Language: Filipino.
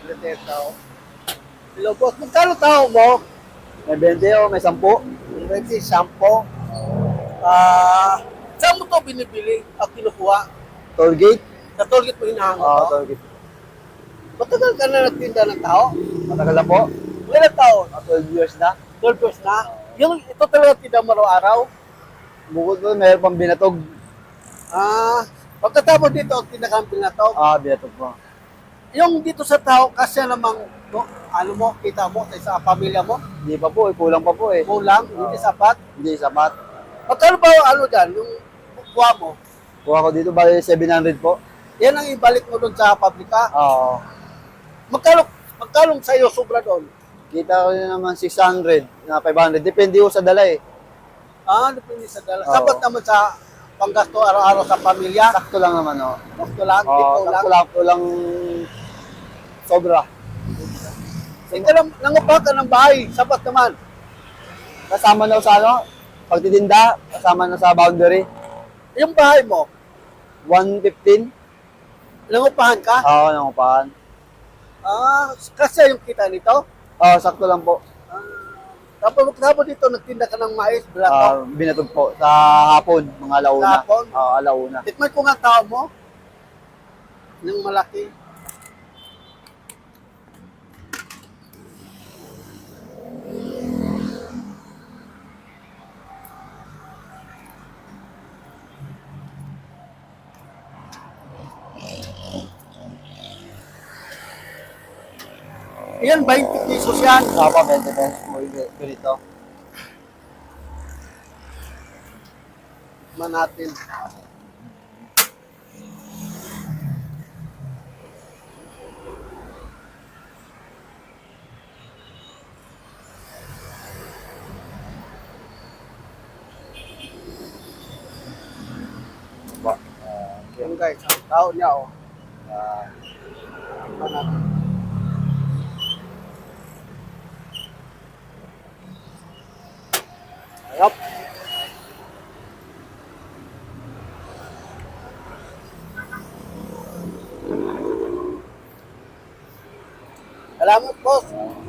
Repair tao. Hello, boss. Magkano tao mo? May 20 o may 10. Ready, sampo. Saan mo to binibili o kinukuha? Toll gate? Sa tollgate mo hinahango Oo, to? toll gate. Matagal ka na nagtinda ng tao? Matagal na po. Ilang taon? 12 years na. 12 years na? Yung ito talaga tinda mo araw-araw? Bukod po, mayroon pang binatog. Pagkatapos dito, tinakampil na to. Binatog po. Yung dito sa tao, kasi namang, no, ano mo, kita mo, sa pamilya mo, Hindi pa po, kulang pa po eh. kulang, hindi sapat. Hindi sapat. Magkano ba, ano dyan, yung kuha mo? Kuha ko dito, bali 700 po. Yan ang ibalik mo doon sa pabrika. Oo. Magkano sa'yo sobra doon? Kita ko yun naman 600 na 500. Depende po sa dala eh. Depende sa dala. Oo. Sapat naman sa panggasto araw-araw sa pamilya. Sakto lang naman oh. Gusto lang, Oo, ikaw lang. sakto lang, kulang sobra. Ikaw lang, nangupa ka ng bahay, sapat naman. Kasama na sa ano, pagtitinda, kasama na sa boundary. Yung bahay mo, 115. nangupahan ka? Oo, nangupahan. Kasi yung kita nito. Oo, sakto lang po. Tapos dito, nagtinda ka ng mais, blato. Binatog po sa hapon, mga alauna. Sa hapon? Oo, alauna. Tikman ko nga tao mo. Ng malaki. Yan, 20 pesos yan. Sapa, 20 pesos po dito. Man natin. Yung guys, ang tao niya, oh. Man natin. Ayop. Salamat, boss.